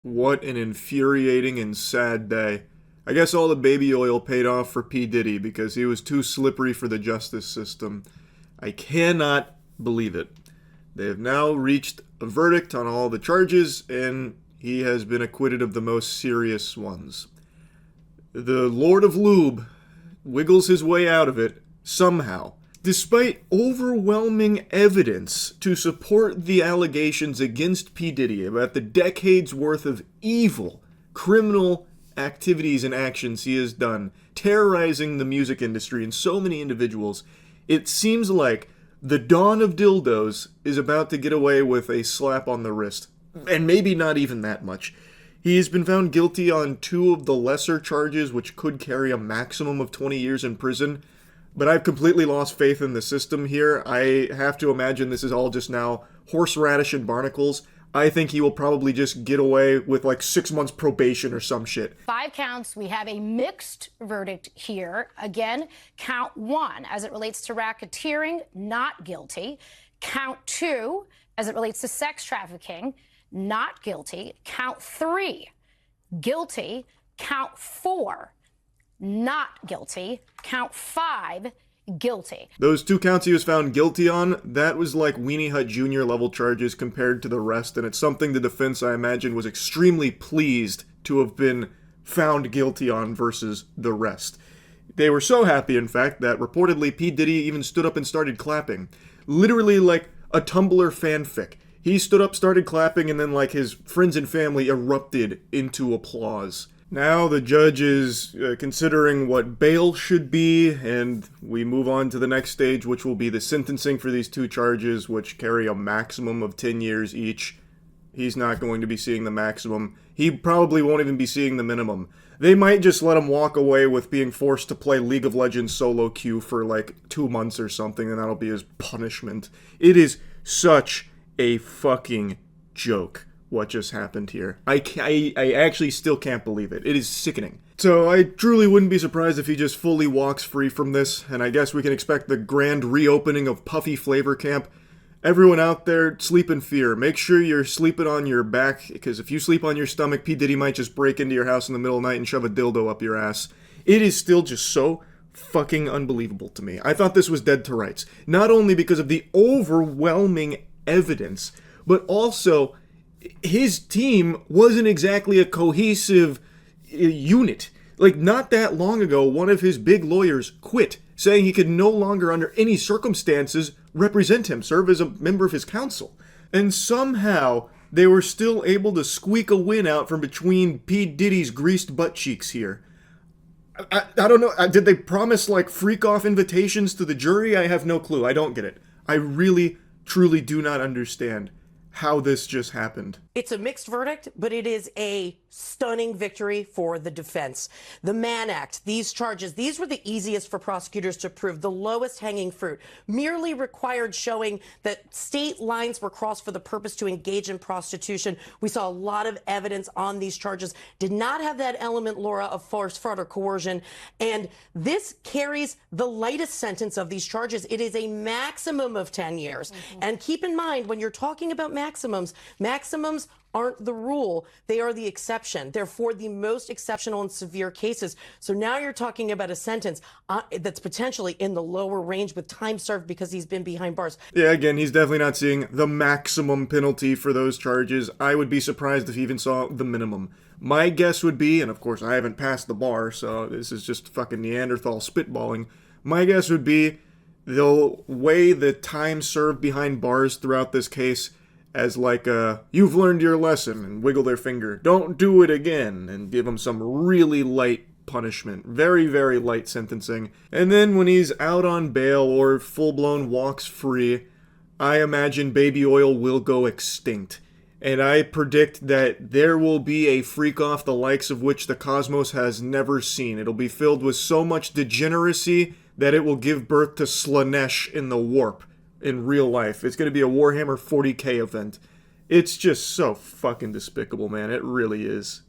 What an infuriating and sad day. I guess all the baby oil paid off for P. Diddy because he was too slippery for the justice system. I cannot believe it. They have now reached a verdict on all the charges, and he has been acquitted of the most serious ones. The Lord of Lube wiggles his way out of it somehow. Despite overwhelming evidence to support the allegations against P. Diddy about the decades worth of evil, criminal activities and actions he has done, terrorizing the music industry and so many individuals, it seems like the dawn of dildos is about to get away with a slap on the wrist. And maybe not even that much. He has been found guilty on two of the lesser charges, which could carry a maximum of 20 years in prison. But I've completely lost faith in the system here. I have to imagine this is all just now horseradish and barnacles. I think he will probably just get away with like 6 months probation or some shit. 5 counts. We have a mixed verdict here. Again, count 1, as it relates to racketeering, not guilty. Count 2, as it relates to sex trafficking, not guilty. Count 3, guilty. Count 4, not guilty. Count 5, guilty. Those 2 counts he was found guilty on, that was like Weenie Hut Jr. level charges compared to the rest, and it's something the defense, I imagine, was extremely pleased to have been found guilty on versus the rest. They were so happy, in fact, that reportedly P. Diddy even stood up and started clapping. Literally like a Tumblr fanfic. He stood up, started clapping, and then like his friends and family erupted into applause. Now the judge is considering what bail should be, and we move on to the next stage, which will be the sentencing for these 2 charges, which carry a maximum of 10 years each. He's not going to be seeing the maximum. He probably won't even be seeing the minimum. They might just let him walk away with being forced to play League of Legends solo queue for like 2 months or something, and that'll be his punishment. It is such a fucking joke what just happened here. I actually still can't believe it. It is sickening. So I truly wouldn't be surprised if he just fully walks free from this, and I guess we can expect the grand reopening of Puffy Flavor Camp. Everyone out there, sleep in fear. Make sure you're sleeping on your back, because if you sleep on your stomach, P. Diddy might just break into your house in the middle of the night and shove a dildo up your ass. It is still just so fucking unbelievable to me. I thought this was dead to rights. Not only because of the overwhelming evidence, but also his team wasn't exactly a cohesive unit. Like, not that long ago, one of his big lawyers quit, saying he could no longer, under any circumstances, represent him, serve as a member of his council. And somehow, they were still able to squeak a win out from between P. Diddy's greased butt cheeks here. I don't know, did they promise, like, freak-off invitations to the jury? I have no clue. I don't get it. I really, truly do not understand how this just happened. It's a mixed verdict, but it is a stunning victory for the defense. The Mann Act, these charges, these were the easiest for prosecutors to prove, the lowest hanging fruit, merely required showing that state lines were crossed for the purpose to engage in prostitution. We saw a lot of evidence on these charges, did not have that element, Laura, of force, fraud, or coercion. And this carries the lightest sentence of these charges. It is a maximum of 10 years. And keep in mind, when you're talking about maximums aren't the rule, they are the exception. They're for the most exceptional and severe cases. So now you're talking about a sentence that's potentially in the lower range with time served because he's been behind bars. Yeah, again, he's definitely not seeing the maximum penalty for those charges. I would be surprised if he even saw the minimum. My guess would be, and of course I haven't passed the bar, so this is just fucking Neanderthal spitballing. My guess would be they'll weigh the time served behind bars throughout this case as like you've learned your lesson, and wiggle their finger. Don't do it again, and give him some really light punishment. Very, very light sentencing. And then when he's out on bail or full-blown walks free, I imagine baby oil will go extinct. And I predict that there will be a freak-off the likes of which the cosmos has never seen. It'll be filled with so much degeneracy that it will give birth to Slanesh in the warp. In real life. It's going to be a Warhammer 40k event. It's just so fucking despicable, man. It really is.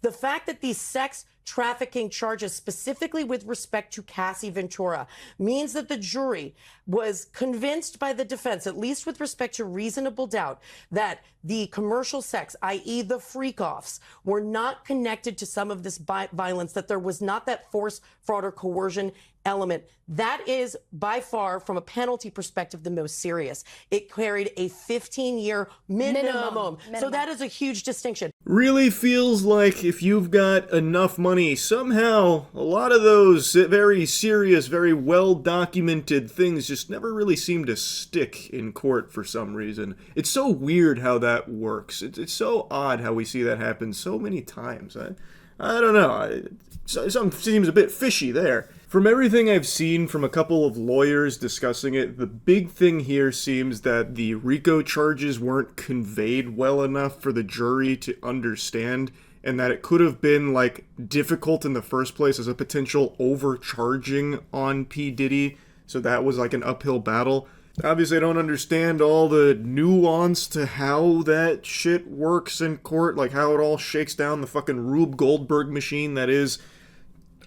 The fact that these sex trafficking charges, specifically with respect to Cassie Ventura, means that the jury was convinced by the defense, at least with respect to reasonable doubt, that the commercial sex, i.e. the freak-offs, were not connected to some of this violence, that there was not that force, fraud, or coercion element. That is by far, from a penalty perspective, the most serious. It carried a 15-year minimum. So that is a huge distinction. Really feels like if you've got enough money, somehow a lot of those very serious, very well-documented things just never really seem to stick in court for some reason. It's so weird how that works. It's so odd how we see that happen so many times. I don't know. Something seems a bit fishy there. From everything I've seen from a couple of lawyers discussing it, the big thing here seems that the RICO charges weren't conveyed well enough for the jury to understand, and that it could have been, like, difficult in the first place as a potential overcharging on P. Diddy, so that was like an uphill battle. Obviously, I don't understand all the nuance to how that shit works in court, like how it all shakes down the fucking Rube Goldberg machine that is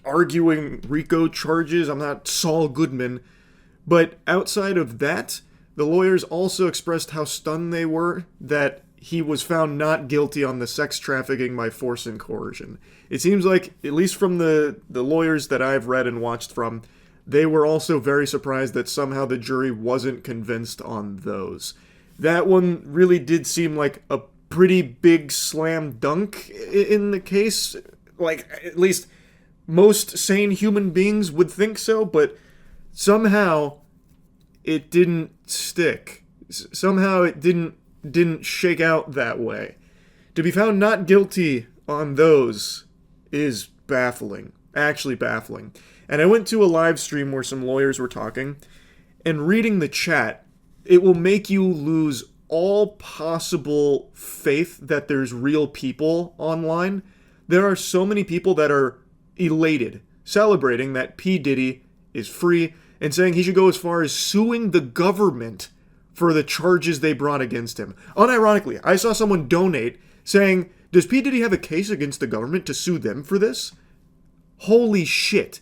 arguing RICO charges. I'm not Saul Goodman. But outside of that, the lawyers also expressed how stunned they were that he was found not guilty on the sex trafficking by force and coercion. It seems like, at least from the lawyers that I've read and watched from, they were also very surprised that somehow the jury wasn't convinced on those. That one really did seem like a pretty big slam dunk in the case. Like, at least most sane human beings would think so, but somehow it didn't stick. Somehow it didn't shake out that way. To be found not guilty on those is baffling. Actually baffling. And I went to a live stream where some lawyers were talking, and reading the chat, it will make you lose all possible faith that there's real people online. There are so many people that are elated, celebrating that P. Diddy is free, and saying he should go as far as suing the government for the charges they brought against him. Unironically, I saw someone donate saying, does P. Diddy have a case against the government to sue them for this? Holy shit.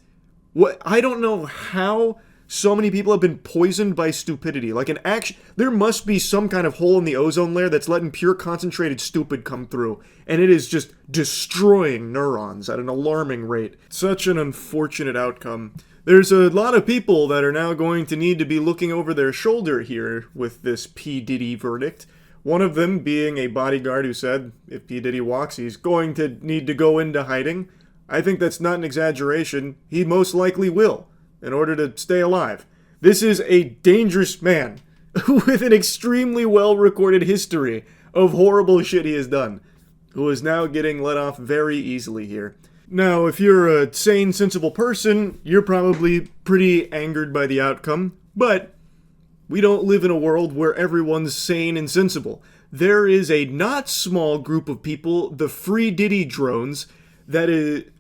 What? I don't know how so many people have been poisoned by stupidity. Like an action, there must be some kind of hole in the ozone layer that's letting pure concentrated stupid come through, and it is just destroying neurons at an alarming rate. Such an unfortunate outcome. There's a lot of people that are now going to need to be looking over their shoulder here with this P. Diddy verdict. One of them being a bodyguard who said if P. Diddy walks, he's going to need to go into hiding. I think that's not an exaggeration. He most likely will, in order to stay alive. This is a dangerous man with an extremely well-recorded history of horrible shit he has done, who is now getting let off very easily here. Now, if you're a sane, sensible person, you're probably pretty angered by the outcome, but we don't live in a world where everyone's sane and sensible. There is a not small group of people, the Free Diddy drones, that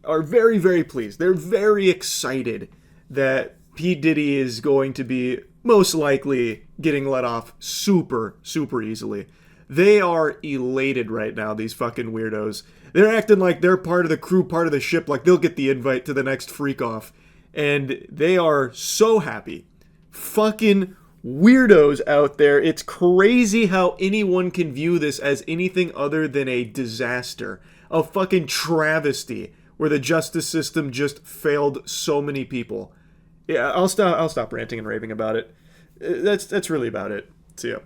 are very, very pleased. They're very excited that P. Diddy is going to be most likely getting let off super, super easily. They are elated right now, these fucking weirdos. They're acting like they're part of the crew, part of the ship, like they'll get the invite to the next freak-off. And they are so happy. Fucking weirdos out there. It's crazy how anyone can view this as anything other than a disaster. A fucking travesty where the justice system just failed so many people. Yeah, I'll stop ranting and raving about it. That's really about it. See ya.